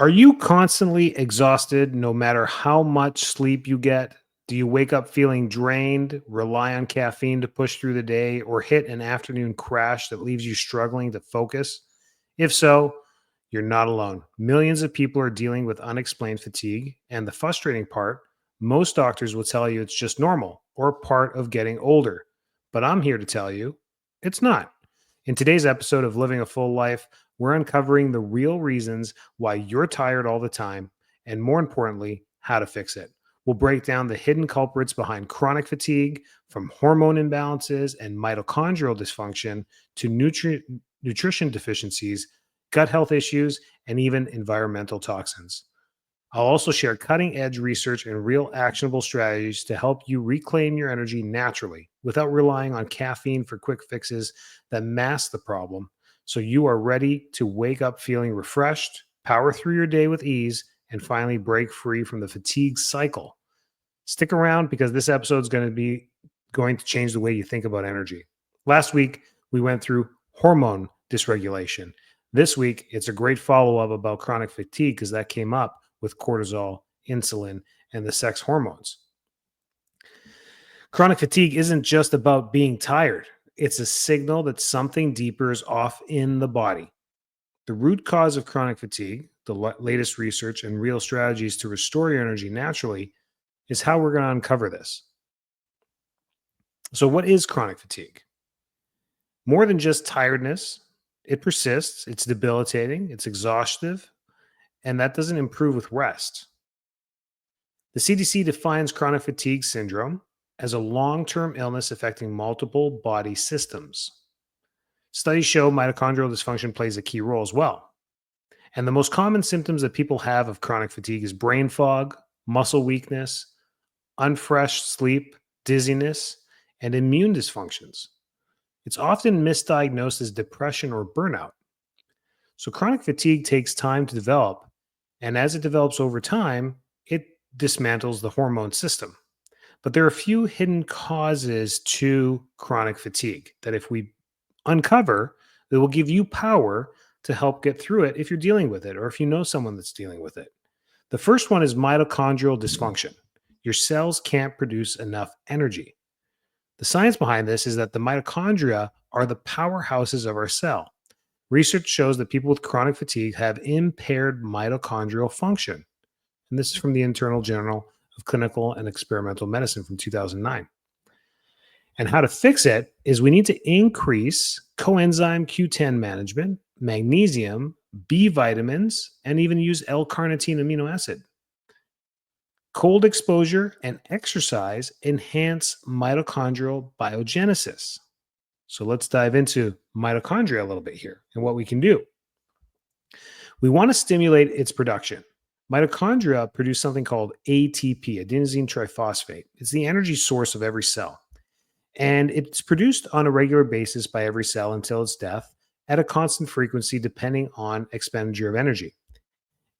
Are you constantly exhausted no matter how much sleep you get? Do you wake up feeling drained, rely on caffeine to push through the day, or hit an afternoon crash that leaves you struggling to focus? If so, you're not alone. Millions of people are dealing with unexplained fatigue, and the frustrating part, most doctors will tell you it's just normal or part of getting older. But I'm here to tell you it's not. In today's episode of Living a Full Life, we're uncovering the real reasons why you're tired all the time, and more importantly, how to fix it. We'll break down the hidden culprits behind chronic fatigue, from hormone imbalances and mitochondrial dysfunction to nutrition deficiencies, gut health issues, and even environmental toxins. I'll also share cutting edge research and real actionable strategies to help you reclaim your energy naturally without relying on caffeine for quick fixes that mask the problem, so you are ready to wake up feeling refreshed, power through your day with ease, and finally break free from the fatigue cycle. Stick around because this episode is going to change the way you think about energy. Last week, we went through hormone dysregulation. This week, it's a great follow up about chronic fatigue because that came up with cortisol, insulin, and the sex hormones. Chronic fatigue isn't just about being tired, it's a signal that something deeper is off in the body. The root cause of chronic fatigue, the latest research, and real strategies to restore your energy naturally is how we're going to uncover this. So, what is chronic fatigue? More than just tiredness, it persists, it's debilitating, it's exhaustive, and that doesn't improve with rest. The CDC defines chronic fatigue syndrome as a long-term illness affecting multiple body systems. Studies show mitochondrial dysfunction plays a key role as well. And the most common symptoms that people have of chronic fatigue is brain fog, muscle weakness, unfresh sleep, dizziness, and immune dysfunctions. It's often misdiagnosed as depression or burnout. So chronic fatigue takes time to develop, and as it develops over time, it dismantles the hormone system. But there are a few hidden causes to chronic fatigue that if we uncover, that will give you power to help get through it if you're dealing with it or if you know someone that's dealing with it. The first one is mitochondrial dysfunction. Your cells can't produce enough energy. The science behind this is that the mitochondria are the powerhouses of our cell. Research shows that people with chronic fatigue have impaired mitochondrial function. And this is from the Internal Journal of Clinical and Experimental Medicine from 2009. And how to fix it is we need to increase coenzyme Q10 management, magnesium, B vitamins, and even use L-carnitine amino acid. Cold exposure and exercise enhance mitochondrial biogenesis. So let's dive into mitochondria a little bit here and what we can do. We want to stimulate its production. Mitochondria produce something called ATP, adenosine triphosphate. It's the energy source of every cell. And it's produced on a regular basis by every cell until its death at a constant frequency depending on expenditure of energy.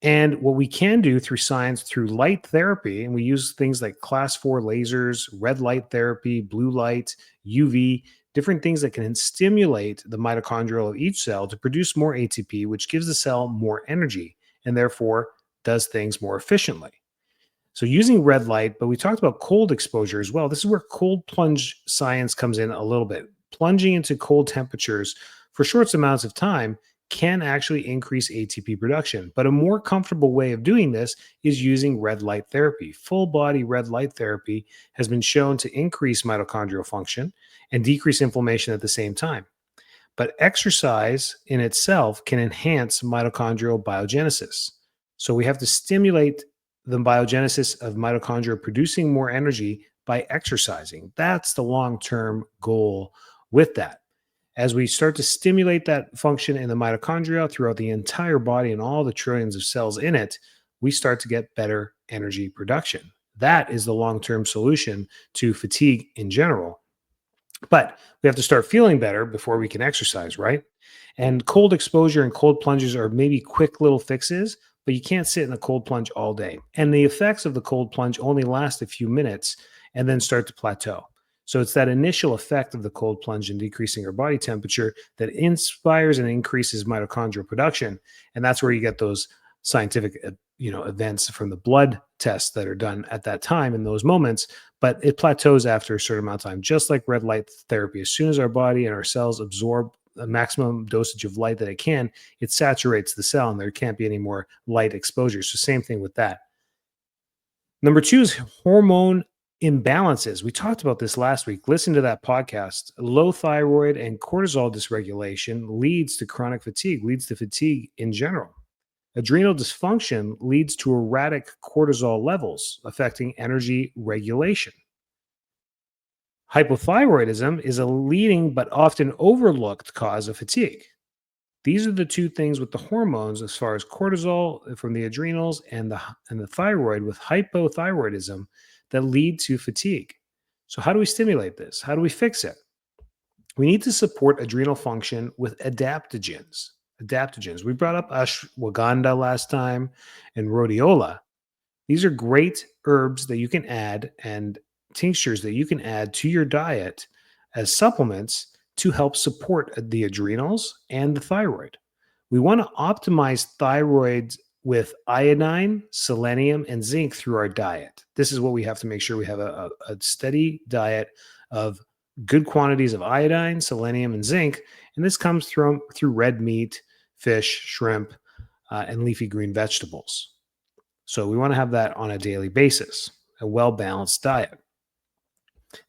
And what we can do through science, through light therapy, and we use things like class 4 lasers, red light therapy, blue light, UV, different things that can stimulate the mitochondrial of each cell to produce more ATP, which gives the cell more energy and therefore does things more efficiently. So using red light, but we talked about cold exposure as well. This is where cold plunge science comes in a little bit. Plunging into cold temperatures for short amounts of time can actually increase ATP production. But a more comfortable way of doing this is using red light therapy. Full body red light therapy has been shown to increase mitochondrial function and decrease inflammation at the same time. But exercise in itself can enhance mitochondrial biogenesis. So we have to stimulate the biogenesis of mitochondria producing more energy by exercising. That's the long-term goal with that. As we start to stimulate that function in the mitochondria throughout the entire body and all the trillions of cells in it, we start to get better energy production. That is the long-term solution to fatigue in general. But we have to start feeling better before we can exercise, right? And cold exposure and cold plunges are maybe quick little fixes, but you can't sit in a cold plunge all day. And the effects of the cold plunge only last a few minutes and then start to plateau. So it's that initial effect of the cold plunge and decreasing our body temperature that inspires and increases mitochondrial production. And that's where you get those scientific events from the blood tests that are done at that time in those moments, but it plateaus after a certain amount of time, just like red light therapy. As soon as our body and our cells absorb a maximum dosage of light that it can, it saturates the cell and there can't be any more light exposure. So same thing with that. Number two is hormone imbalances. We talked about this last week. Listen to that podcast. Low thyroid and cortisol dysregulation leads to chronic fatigue, leads to fatigue in general. Adrenal dysfunction leads to erratic cortisol levels, affecting energy regulation. Hypothyroidism is a leading but often overlooked cause of fatigue. These are the two things with the hormones as far as cortisol from the adrenals and the thyroid with hypothyroidism that lead to fatigue. So how do we stimulate this? How do we fix it? We need to support adrenal function with adaptogens. Adaptogens. We brought up ashwagandha last time and rhodiola. These are great herbs that you can add and tinctures that you can add to your diet as supplements to help support the adrenals and the thyroid. We want to optimize thyroid with iodine, selenium, and zinc through our diet. This is what we have to make sure we have a steady diet of good quantities of iodine, selenium, and zinc. And this comes through red meat, fish, shrimp, and leafy green vegetables. So we want to have that on a daily basis, a well-balanced diet.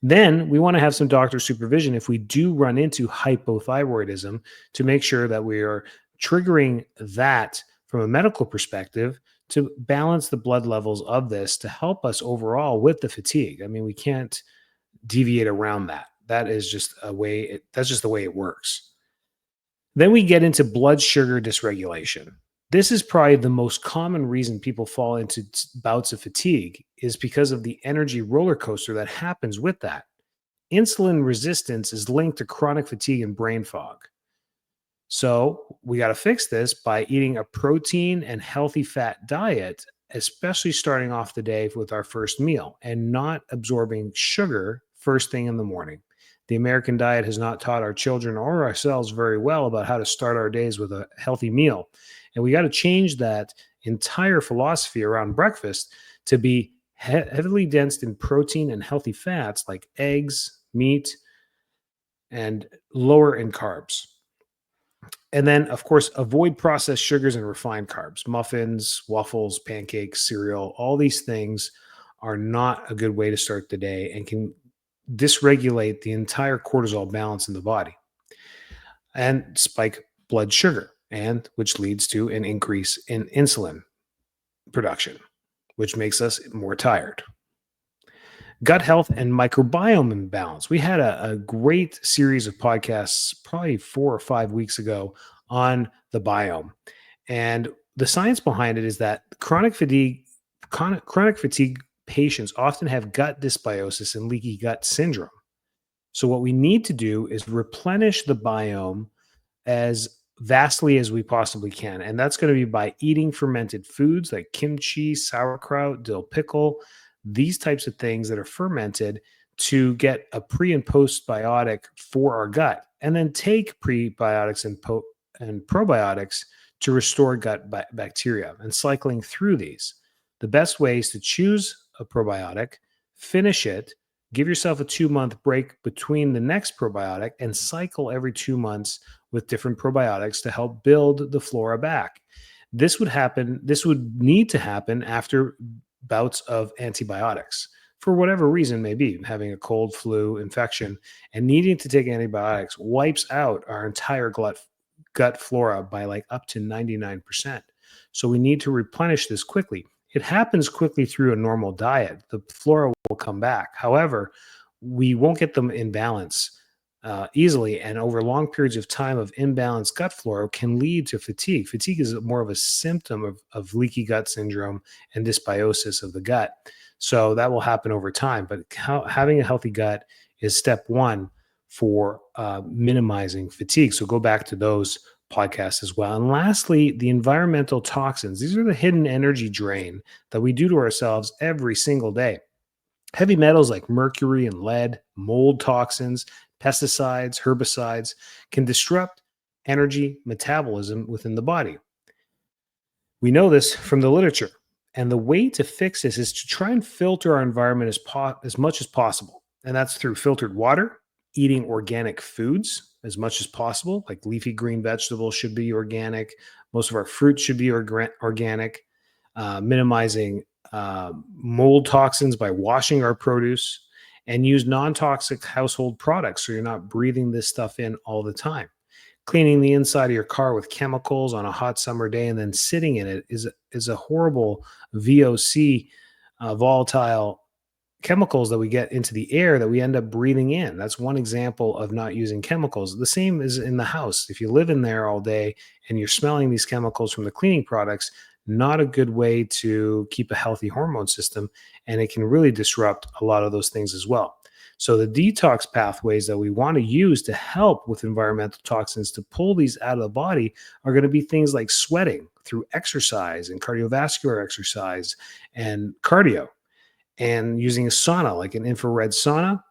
Then we want to have some doctor supervision if we do run into hypothyroidism to make sure that we are triggering that from a medical perspective to balance the blood levels of this to help us overall with the fatigue. I mean, we can't deviate around that. That is just that's just the way it works. Then we get into blood sugar dysregulation. This is probably the most common reason people fall into bouts of fatigue is because of the energy roller coaster that happens with that. Insulin resistance is linked to chronic fatigue and brain fog. So we got to fix this by eating a protein and healthy fat diet, especially starting off the day with our first meal and not absorbing sugar first thing in the morning. The American diet has not taught our children or ourselves very well about how to start our days with a healthy meal. And we got to change that entire philosophy around breakfast to be heavily dense in protein and healthy fats like eggs, meat, and lower in carbs. And then, of course, avoid processed sugars and refined carbs. Muffins, waffles, pancakes, cereal, all these things are not a good way to start the day and can dysregulate the entire cortisol balance in the body and spike blood sugar, and which leads to an increase in insulin production, which makes us more tired. Gut health and microbiome imbalance. We had a great series of podcasts probably 4 or 5 weeks ago on the biome. And the science behind it is that chronic fatigue patients often have gut dysbiosis and leaky gut syndrome. So what we need to do is replenish the biome as vastly as we possibly can. And that's going to be by eating fermented foods like kimchi, sauerkraut, dill pickle, these types of things that are fermented to get a pre and postbiotic for our gut, and then take prebiotics and probiotics to restore gut bacteria and cycling through these. The best way is to choose a probiotic, finish it, give yourself a 2-month break between the next probiotic, and cycle every 2 months with different probiotics to help build the flora back. This would need to happen after bouts of antibiotics for whatever reason may be. Having a cold, flu, infection, and needing to take antibiotics wipes out our entire gut flora by like up to 99%. So we need to replenish this quickly. It happens quickly through a normal diet. The flora will come back. However, we won't get them in balance easily, and over long periods of time of imbalanced gut flora can lead to fatigue. Fatigue is more of a symptom of leaky gut syndrome and dysbiosis of the gut. So that will happen over time. But having a healthy gut is step one for minimizing fatigue. So go back to those podcasts as well. And lastly, the environmental toxins. These are the hidden energy drain that we do to ourselves every single day. Heavy metals like mercury and lead, mold toxins, pesticides, herbicides can disrupt energy metabolism within the body. We know this from the literature. And the way to fix this is to try and filter our environment as much as possible. And that's through filtered water, eating organic foods as much as possible, like leafy green vegetables should be organic. Most of our fruit should be organic, minimizing mold toxins by washing our produce, and use non toxic household products so you're not breathing this stuff in all the time. Cleaning the inside of your car with chemicals on a hot summer day and then sitting in it is a horrible VOC, volatile chemicals that we get into the air that we end up breathing in. That's one example of not using chemicals. The same is in the house. If you live in there all day and you're smelling these chemicals from the cleaning products, not a good way to keep a healthy hormone system. And it can really disrupt a lot of those things as well. So, the detox pathways that we want to use to help with environmental toxins to pull these out of the body are going to be things like sweating through exercise and cardiovascular exercise and cardio, and using a sauna like an infrared sauna,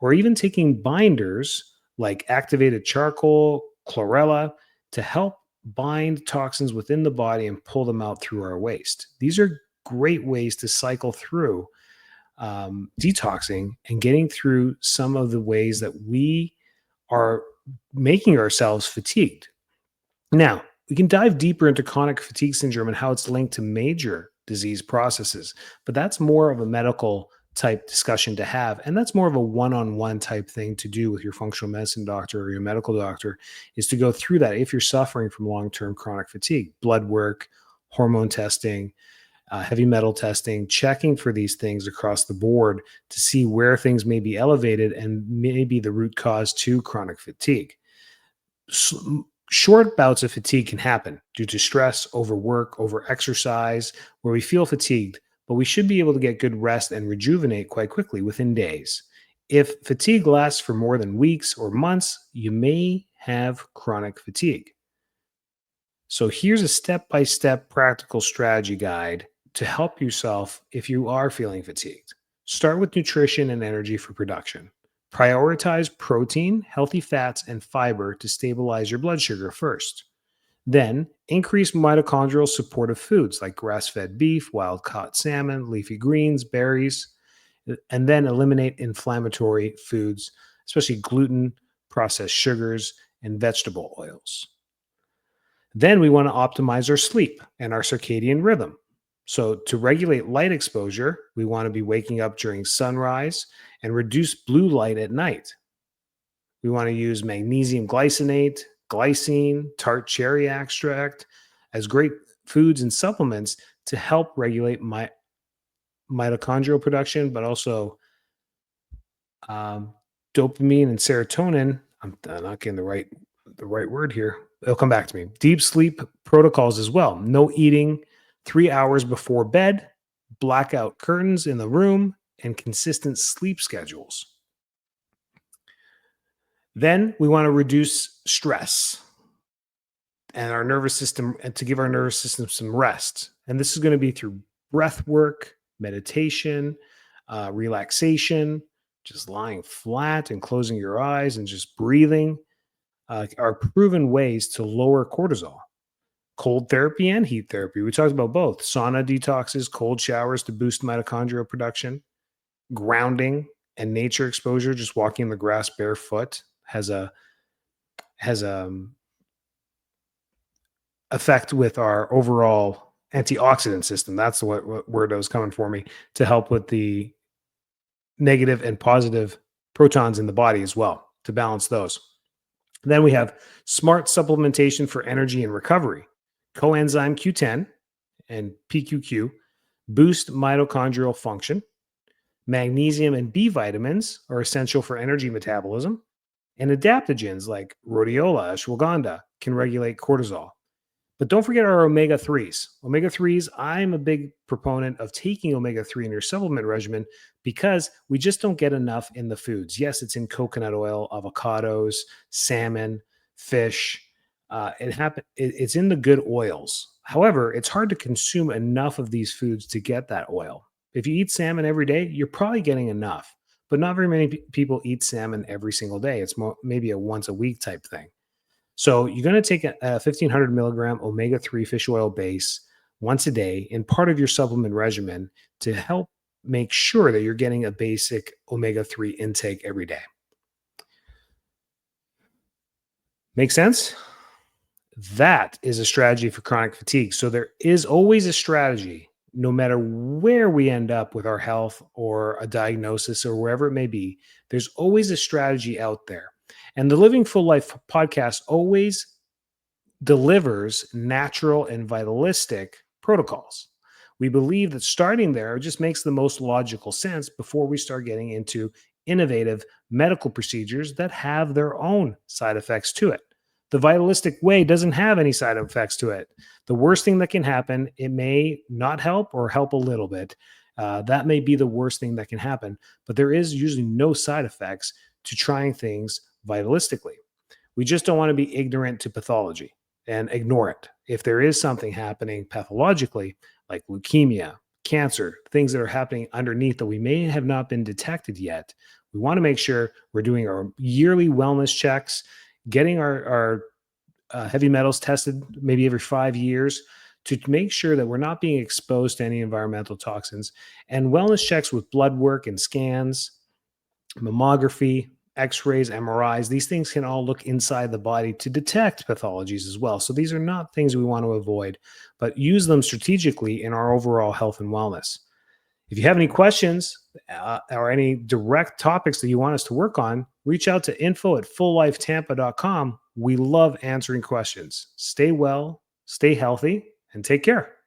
or even taking binders like activated charcoal, chlorella, to help bind toxins within the body and pull them out through our waste. These are great ways to cycle through detoxing and getting through some of the ways that we are making ourselves fatigued. Now, we can dive deeper into chronic fatigue syndrome and how it's linked to major disease processes, but that's more of a medical type discussion to have. And that's more of a one on one type thing to do with your functional medicine doctor or your medical doctor, is to go through that if you're suffering from long term chronic fatigue, blood work, hormone testing, heavy metal testing, checking for these things across the board to see where things may be elevated and maybe the root cause to chronic fatigue. S- Short bouts of fatigue can happen due to stress, overwork, over exercise, where we feel fatigued, but we should be able to get good rest and rejuvenate quite quickly within days. If fatigue lasts for more than weeks or months, you may have chronic fatigue. So here's a step-by-step practical strategy guide to help yourself if you are feeling fatigued. Start with nutrition and energy for production. Prioritize protein, healthy fats, and fiber to stabilize your blood sugar first. Then increase mitochondrial supportive foods like grass fed beef, wild caught salmon, leafy greens, berries, and then eliminate inflammatory foods, especially gluten, processed sugars, and vegetable oils. Then we want to optimize our sleep and our circadian rhythm. So, to regulate light exposure, we want to be waking up during sunrise and reduce blue light at night. We want to use magnesium glycinate, glycine, tart cherry extract as great foods and supplements to help regulate mitochondrial production, but also um, dopamine and serotonin. I'm not getting the right word here. It'll come back to me. Deep sleep protocols as well. No eating 3 hours before bed, blackout curtains in the room, and consistent sleep schedules. Then we want to reduce stress and our nervous system, and to give our nervous system some rest. And this is going to be through breath work, meditation, relaxation, just lying flat and closing your eyes and just breathing, are proven ways to lower cortisol. Cold therapy and heat therapy. We talked about both. Sauna detoxes, cold showers to boost mitochondrial production, grounding and nature exposure, just walking in the grass barefoot has a effect with our overall antioxidant system. That's the word that was coming for me, to help with the negative and positive protons in the body as well, to balance those. Then we have smart supplementation for energy and recovery. Coenzyme Q10 and PQQ boost mitochondrial function. Magnesium and B vitamins are essential for energy metabolism. And adaptogens like rhodiola, ashwagandha can regulate cortisol. But don't forget our omega 3s. Omega 3s, I'm a big proponent of taking omega 3 in your supplement regimen because we just don't get enough in the foods. Yes, it's in coconut oil, avocados, salmon, fish. It's in the good oils. However, it's hard to consume enough of these foods to get that oil. If you eat salmon every day, you're probably getting enough, but not very many people eat salmon every single day. It's maybe a once a week type thing. So you're going to take a 1,500 milligram omega 3 fish oil base, once a day in part of your supplement regimen to help make sure that you're getting a basic omega 3 intake every day. Make sense? That is a strategy for chronic fatigue. So there is always a strategy, no matter where we end up with our health or a diagnosis or wherever it may be. There's always a strategy out there. And the Living Full Life podcast always delivers natural and vitalistic protocols. We believe that starting there just makes the most logical sense before we start getting into innovative medical procedures that have their own side effects to it. The vitalistic way doesn't have any side effects to it. The worst thing that can happen, it may not help or help a little bit. That may be the worst thing that can happen, but there is usually no side effects to trying things vitalistically. We just don't want to be ignorant to pathology and ignore it. If there is something happening pathologically, like leukemia, cancer, things that are happening underneath that we may have not been detected yet, we want to make sure we're doing our yearly wellness checks, getting our heavy metals tested maybe every 5 years to make sure that we're not being exposed to any environmental toxins, and wellness checks with blood work and scans, mammography, x-rays, MRIs. These things can all look inside the body to detect pathologies as well. So these are not things we want to avoid, but use them strategically in our overall health and wellness. If you have any questions or any direct topics that you want us to work on, reach out to info@fulllifetampa.com. We love answering questions. Stay well, stay healthy, and take care.